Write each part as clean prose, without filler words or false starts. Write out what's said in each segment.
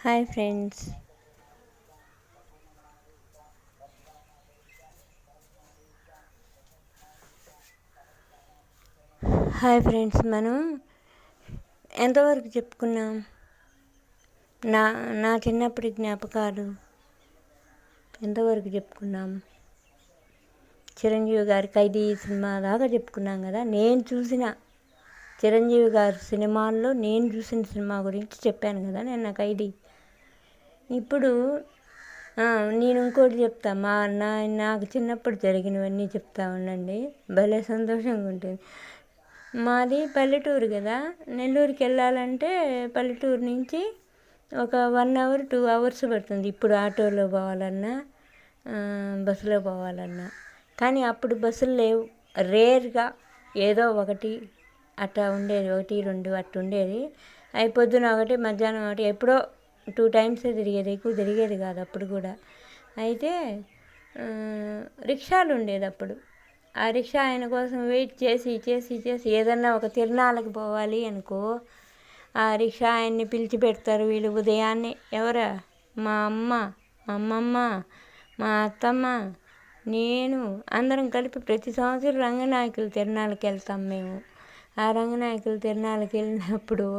Hi friends. మనం ఎంతవరకు చెప్పుకున్నాం? నా నా చిన్నప్పటి జ్ఞాపకాలు ఎంతవరకు చెప్పుకున్నాం? చిరంజీవి గారి ఖైదీ సినిమా దాకా చెప్పుకున్నాం కదా. నేను చూసిన చిరంజీవి గారి సినిమాల్లో నేను చూసిన సినిమా గురించి చెప్పాను కదా నేను ఖైదీ. ఇప్పుడు నేను ఇంకోటి చెప్తా. నాకు చిన్నప్పుడు జరిగినవన్నీ చెప్తా ఉండండి, భలే సంతోషంగా ఉంటుంది. మాది పల్లెటూరు కదా. నెల్లూరుకి వెళ్ళాలంటే పల్లెటూరు నుంచి ఒక 1 hour 2 hours పడుతుంది. ఇప్పుడు ఆటోలో పోవాలన్నా బస్సులో పోవాలన్నా. కానీ అప్పుడు బస్సులు లేవు, రేర్గా ఏదో ఒకటి అట్లా ఉండేది, 1 2 అట్లా ఉండేది. అవి పొద్దున ఒకటి మధ్యాహ్నం ఒకటి, ఎప్పుడో 2 times తిరిగేది, ఎక్కువ తిరిగేది కాదు అప్పుడు కూడా. అయితే రిక్షాలు ఉండేది అప్పుడు. ఆ రిక్షా ఆయన కోసం వెయిట్ చేసి చేసి చేసి ఏదన్నా ఒక తిరణాలకు పోవాలి అనుకో, ఆ రిక్షా ఆయన్ని పిలిచి పెడతారు వీళ్ళు ఉదయాన్నే. ఎవరా? మా అమ్మ, మా అమ్మమ్మ, మా అత్తమ్మ, నేను అందరం కలిపి ప్రతి సంవత్సరం రంగనాయకుల తిరణాలకు వెళ్తాం మేము. ఆ రంగనాయకుల తిరణాలకు వెళ్ళినప్పుడు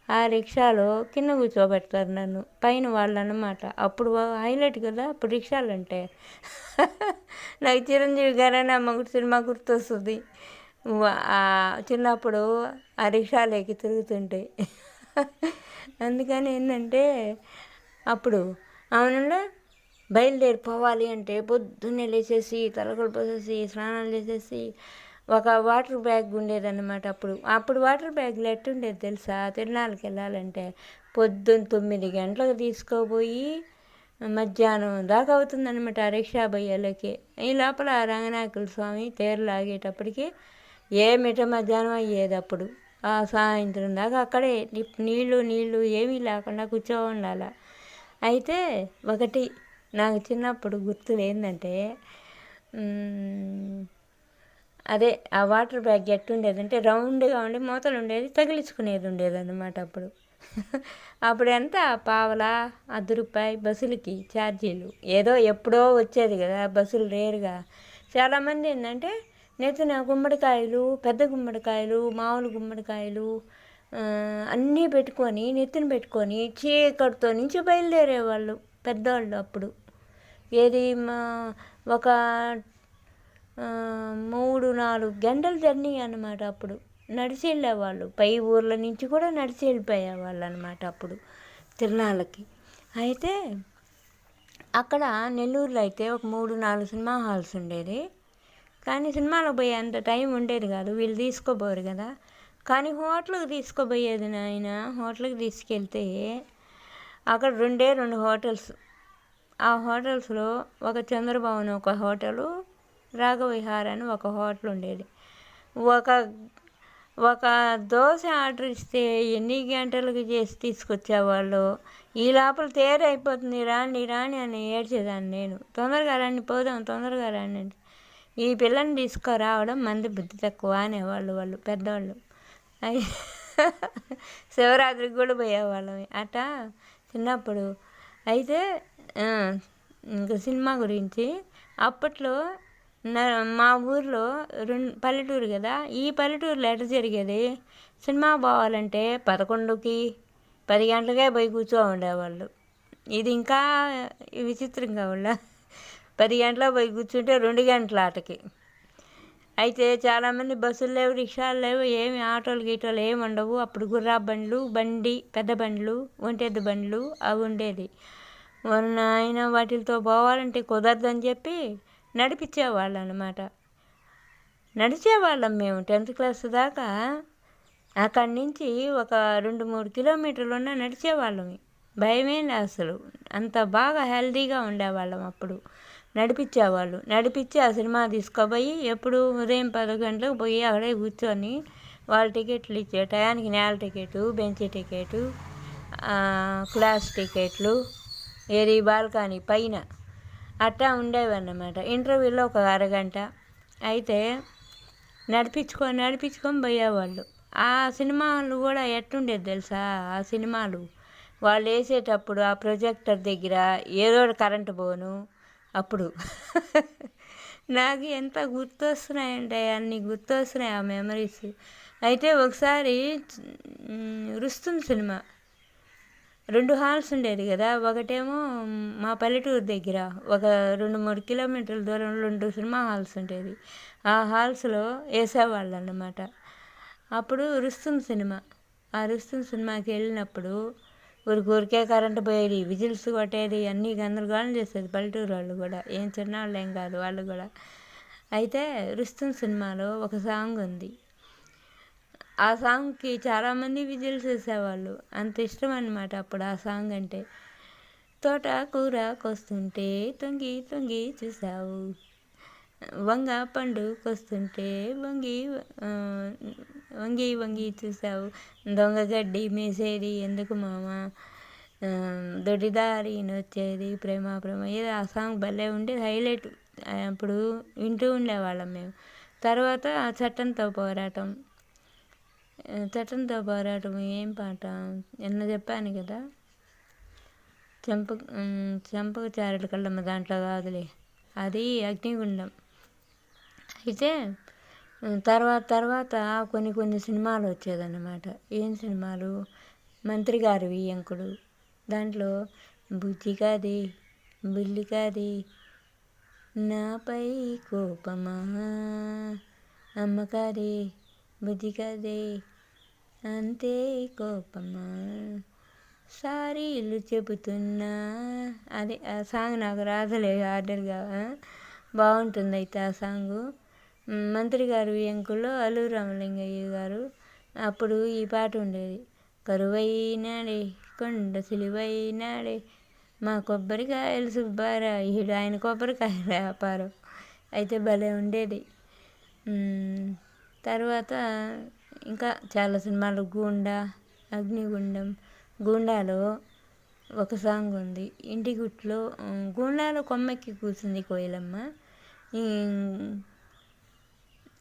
ఆ రిక్షాలో కింద కూర్చోబెడతారు నన్ను, పైన వాళ్ళు అన్నమాట. అప్పుడు హైలైట్ కదా అప్పుడు రిక్షాలు అంటే. నాకు చిరంజీవి గారని ఆ మగుడు సినిమా గుర్తొస్తుంది. చిన్నప్పుడు ఆ రిక్షాలు ఎక్కి తిరుగుతుంటే. అందుకని ఏంటంటే అప్పుడు అవునంలో బయలుదేరిపోవాలి అంటే పొద్దున్నే లేచేసి తలకొలు పోసేసి స్నానాలు చేసేసి ఒక వాటర్ బ్యాగ్ ఉండేదన్నమాట. అప్పుడు వాటర్ బ్యాగ్లు ఎట్టుండేది తెలుసా? తిరునాళ్ళకి వెళ్ళాలంటే పొద్దున్న 9 గంటలకు తీసుకోపోయి మధ్యాహ్నం దాకా అవుతుందన్నమాట ఆ రిక్షా పోయేలకి. ఈ లోపల రంగనాయకుల స్వామి తేరు లాగేటప్పటికి ఏమిట మధ్యాహ్నం అయ్యేది. అప్పుడు ఆ సాయంత్రం దాకా అక్కడే నీళ్ళు ఏమీ లేకుండా కూర్చో ఉండాల. అయితే ఒకటి నాకు చిన్నప్పుడు గుర్తులు ఏంటంటే, అదే ఆ వాటర్ బ్యాగ్ ఎట్టుండేదంటే రౌండ్గా ఉండి మూతలు ఉండేది, తగిలించుకునేది ఉండేదన్నమాట. అప్పుడు ఎంత పావలా ₹10 బస్సులకి ఛార్జీలు. ఏదో ఎప్పుడో వచ్చేది కదా బస్సులు రేరుగా. చాలామంది ఏంటంటే నెత్తిన గుమ్మడికాయలు, పెద్ద గుమ్మడికాయలు, మామూలు గుమ్మడికాయలు అన్నీ పెట్టుకొని నెత్తిన పెట్టుకొని చీకటితో నుంచి బయలుదేరేవాళ్ళు పెద్దవాళ్ళు. అప్పుడు ఏది ఒక 3-4 గంటల జర్నీ అన్నమాట. అప్పుడు నడిచి వెళ్ళేవాళ్ళు, పై ఊర్ల నుంచి కూడా నడిచి వెళ్ళిపోయేవాళ్ళు అన్నమాట అప్పుడు తిరునాళ్ళకి. అయితే అక్కడ నెల్లూరులో అయితే ఒక 3-4 సినిమా హాల్స్ ఉండేది. కానీ సినిమాలో పోయే అంత టైం ఉండేది కాదు, వీళ్ళు తీసుకోపోరు కదా. కానీ హోటల్కి తీసుకుపోయేది నాయన. హోటల్కి తీసుకెళ్తే అక్కడ 2 హోటల్స్. ఆ హోటల్స్లో ఒక చంద్రభవన్ ఒక హోటలు, రాఘవిహార్ అని ఒక హోటల్ ఉండేది. ఒక దోశ ఆర్డర్ ఇస్తే ఎన్ని గంటలకు చేసి తీసుకొచ్చేవాళ్ళు. ఈ లోపల తేరు అయిపోతుంది, రాండి రాండి అని ఏడ్చేదాన్ని నేను. తొందరగా రండి, పోదాం తొందరగా రండి. ఈ పిల్లని తీసుకురావడం మంది బుద్ధి తక్కువ అనేవాళ్ళు వాళ్ళు పెద్దవాళ్ళు. శివరాత్రికి కూడా పోయేవాళ్ళం అట్టా చిన్నప్పుడు. అయితే ఇంకా సినిమా గురించి అప్పట్లో మా ఊర్లో పల్లెటూరు కదా. ఈ పల్లెటూరులో ఎట్లా జరిగేది, సినిమా పోవాలంటే 11కి 10 గంటలకే పోయి కూర్చో ఉండేవాళ్ళు. ఇది ఇంకా విచిత్రంగా 10 గంటలకు పోయి కూర్చుంటే 2 గంటల ఆటకి. అయితే చాలామంది బస్సులు లేవు, రిక్షాలు లేవు, ఏమి ఆటోలు గీటోలు ఏమి ఉండవు. అప్పుడు గుర్రా బండ్లు, పెద్ద బండ్లు, ఒంటెద్దు బండ్లు అవి ఉండేది. ఆయన వాటితో పోవాలంటే కుదరదని చెప్పి నడిపించేవాళ్ళు అన్నమాట. నడిచేవాళ్ళం మేము 10th క్లాస్ దాకా. అక్కడి నుంచి ఒక 2-3 కిలోమీటర్లు ఉన్నా నడిచేవాళ్ళం. భయమేం అసలు. అంత బాగా హెల్తీగా ఉండేవాళ్ళం అప్పుడు. నడిపించి ఆ సినిమా తీసుకుపోయి ఎప్పుడు ఉదయం 10 గంటలకు పోయి అక్కడే కూర్చొని వాళ్ళ టికెట్లు ఇచ్చే టయానికి నేల టికెటు, బెంచ్ టికెటు, క్లాస్ టికెట్లు, ఏది బాల్కనీ పైన అట్టా ఉండేవన్నమాట. ఇంటర్వ్యూలో ఒక అరగంట. అయితే నడిపించుకొని పోయేవాళ్ళు. ఆ సినిమాలు కూడా ఎట్టుండేది తెలుసా? ఆ సినిమాలు వాళ్ళు వేసేటప్పుడు ఆ ప్రొజెక్టర్ దగ్గర ఏదో కరెంటు పోను అప్పుడు నాకు ఎంత గుర్తొస్తున్నాయంటే అన్ని గుర్తొస్తున్నాయి ఆ మెమరీస్. అయితే ఒకసారి రుస్తుం సినిమా 2 హాల్స్ ఉండేది కదా. ఒకటేమో మా పల్లెటూరు దగ్గర ఒక 2-3 కిలోమీటర్ల దూరంలో 2 సినిమా హాల్స్ ఉండేది. ఆ హాల్స్లో వేసేవాళ్ళు అన్నమాట. అప్పుడు ఆ రుస్తుం సినిమాకి వెళ్ళినప్పుడు ఊరికే కరెంటు పోయేది, విజిల్స్ కొట్టేది, అన్నీ గందరగోళం చేసేది పల్లెటూరు వాళ్ళు కూడా. ఏం చిన్నవాళ్ళు ఏం కాదు వాళ్ళు కూడా. అయితే రుస్తుం సినిమాలో ఒక సాంగ్ ఉంది. ఆ సాంగ్కి చాలామంది విజిల్స్ వేసేవాళ్ళు. అంత ఇష్టం అన్నమాట అప్పుడు ఆ సాంగ్ అంటే. తోటకూరకొస్తుంటే తొంగి తొంగి చూసావు, వంగ పండుకొస్తుంటే వంగి వంగి చూసావు, దొంగ గడ్డి మేసేది ఎందుకు మామ, దొడ్డిదారి నొచ్చేది ప్రేమ ప్రేమ. ఏదో ఆ సాంగ్ భలే ఉండేది, హైలైట్. అప్పుడు వింటూ ఉండేవాళ్ళం మేము. తర్వాత చట్టంతో పోరాటం ఏం పాట నిన్న చెప్పాను కదా, చెంపకు చారటి కళ్ళమ్మ దాంట్లో కాదులే, అది అగ్నిగుండం. అయితే తర్వాత కొన్ని సినిమాలు వచ్చేదన్నమాట. ఏం సినిమాలు, మంత్రి గారి వియ్యంకుడు. దాంట్లో బుజ్జి కాదే బుల్లి కాదే నాపై కోపమా, అమ్మ కాదే బుజ్జి కాదే అంతే కోపమా, సారీలు చెబుతున్నా. అది ఆ సాంగ్ నాకు రాదులే ఆర్డర్గా, బాగుంటుంది. అయితే ఆ సాంగు మంత్రి గారు వియ్యంకుల్లో అల్లు రామలింగయ్య గారు అప్పుడు ఈ పాట ఉండేది. కరువైనాడే కొండ సిలువైనాడే మా కొబ్బరికాయలు సుబ్బారాయుడు, ఆయన కొబ్బరికాయల వ్యాపారం. అయితే భలే ఉండేది. తర్వాత ఇంకా చాలా సినిమాలు, గూండా, అగ్నిగుండం. గూండాలో ఒక సాంగ్ ఉంది, ఇంటి గుట్లో. గూండాలో కొమ్మెక్కి కూర్చుంది కోయిలమ్మ.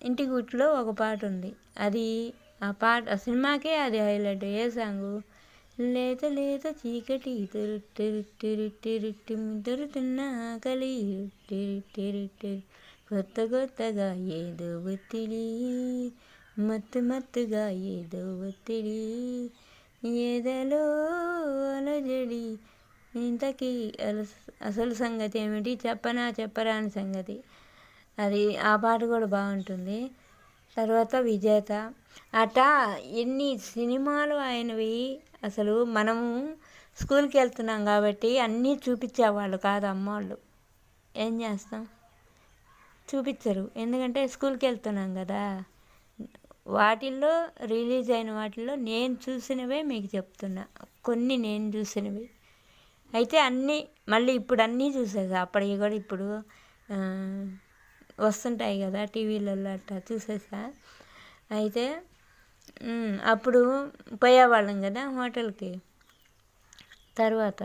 ఇంటి గుట్లో ఒక పాట ఉంది. అది ఆ సినిమాకే అది హైలైట్. ఏ సాంగు, లేత లేత చీకటి దొరుకుతున్న కలి కొత్తగా ఏదో ఒత్తిడి, మత్తుగా ఏదో ఒత్తిడి, ఏదలో అలజడి, ఇంతకీ అసలు సంగతి ఏమిటి చెప్పరాని సంగతి. అది ఆ పాట కూడా బాగుంటుంది. తర్వాత విజేత. అట్టా ఎన్ని సినిమాలు ఆయనవి. అసలు మనము స్కూల్కి వెళ్తున్నాం కాబట్టి అన్నీ చూపించేవాళ్ళు కాదు అమ్మోళ్ళు. ఏం చేస్తాం, చూపించరు. ఎందుకంటే స్కూల్కి వెళ్తున్నాం కదా. వాటిల్లో రిలీజ్ అయిన వాటిల్లో నేను చూసినవే మీకు చెప్తున్నా, కొన్ని నేను చూసినవి. అయితే అన్నీ మళ్ళీ ఇప్పుడు అన్నీ చూసేసా. అప్పటికి కూడా ఇప్పుడు వస్తుంటాయి కదా టీవీలలో, అట్లా చూసేసా. అయితే అప్పుడు పోయేవాళ్ళం కదా హోటల్కి. తర్వాత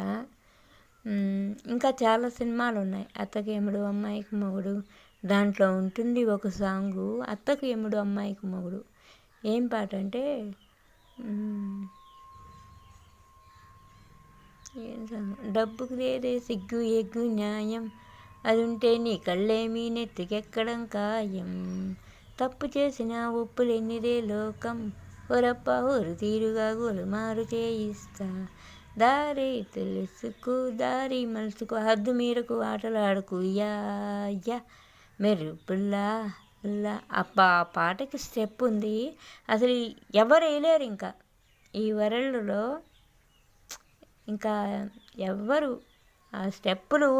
ఇంకా చాలా సినిమాలు ఉన్నాయి. అత్తకి యముడు అమ్మాయికి మొగుడు, దాంట్లో ఉంటుంది ఒక సాంగు, అత్తకి యముడు అమ్మాయికి మొగుడు. ఏం పాట అంటే, ఏం సాంగ్, డబ్బుకు లేదే సిగ్గు ఎగ్గు న్యాయం, అది ఉంటే నీ కళ్ళేమీ నెత్తికెక్కడం ఖాయం, తప్పు చేసిన ఒప్పులెన్నిదే లోకం, ఒరప్ప ఒరు తీరుగా గోలుమారు చేయిస్తా, దారి తెలుసుకు దారి మలుచుకు హద్దు మీరకు ఆటలాడుకు యా యా మెరుపుల్లా లా. అబ్బా ఆ పాటకి స్టెప్ ఉంది, అసలు ఎవరు వేయలేరు ఇంకా ఈ వరల్డ్లో. ఇంకా ఎవ్వరు ఆ స్టెప్పులు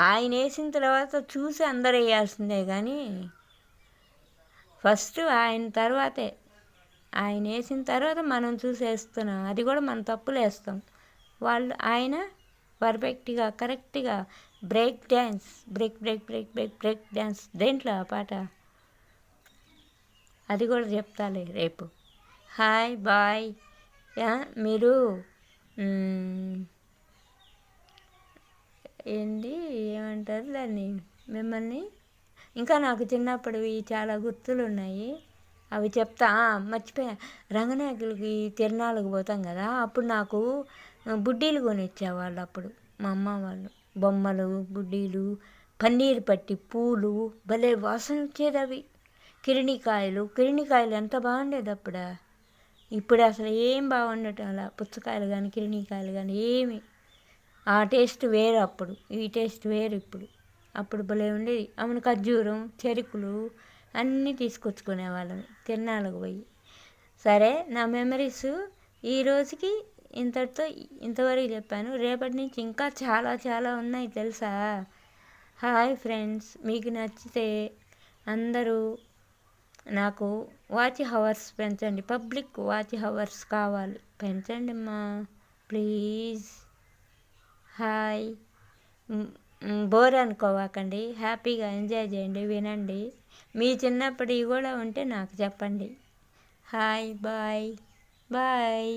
ఆయన వేసిన తర్వాత చూసి అందరు వేయాల్సిందే కానీ ఫస్ట్ ఆయన వేసిన తర్వాత మనం చూసి వేస్తున్నాం. అది కూడా మనం తప్పులు వేస్తాం. ఆయన పర్ఫెక్ట్గా కరెక్ట్గా బ్రేక్ డ్యాన్స్ దేంట్లో ఆ పాట, అది కూడా చెప్తాలే రేపు. Hi bye. మీరు ఏమంటారు దాన్ని, మిమ్మల్ని ఇంకా నాకు చిన్నప్పటివి చాలా గుర్తులు ఉన్నాయి, అవి చెప్తా. మర్చిపోయా, రంగనాయకులకి తిరణాలకు పోతాం కదా. అప్పుడు నాకు బుడ్డీలు కొనిచ్చేవాళ్ళు అప్పుడు మా అమ్మ వాళ్ళు. బొమ్మలు, బుడ్డీలు, పన్నీర్ పట్టి పూలు, భలే వాసన వచ్చేది అవి. కిరిణికాయలు ఎంత బాగుండేది అప్పుడు. ఇప్పుడు అసలు ఏం బాగుండటం అలా, పుచ్చకాయలు కానీ కిరిణికాయలు కానీ ఏమి. ఆ టేస్ట్ వేరు అప్పుడు, ఈ టేస్ట్ వేరు ఇప్పుడు. అప్పుడు భలే ఉండేది. అవును, ఖర్జూరం, చెరుకులు అన్నీ తీసుకొచ్చుకునేవాళ్ళం తిరణాలకు పోయి. సరే, నా మెమరీస్ ఈ రోజుకి ఇంతవరకు చెప్పాను. రేపటి నుంచి ఇంకా చాలా చాలా ఉన్నాయి తెలుసా. హాయ్ ఫ్రెండ్స్, మీకు నచ్చితే అందరూ నాకు వాచ్ హవర్స్ పెంచండి. పబ్లిక్ వాచ్ హవర్స్ కావాలి, పెంచండి అమ్మా ప్లీజ్. హాయ్. బోర్ అనుకోవాకండి, హ్యాపీగా ఎంజాయ్ చేయండి, వినండి. మీ చిన్నప్పటివి కూడా ఉంటే నాకు చెప్పండి. Hi, bye bye.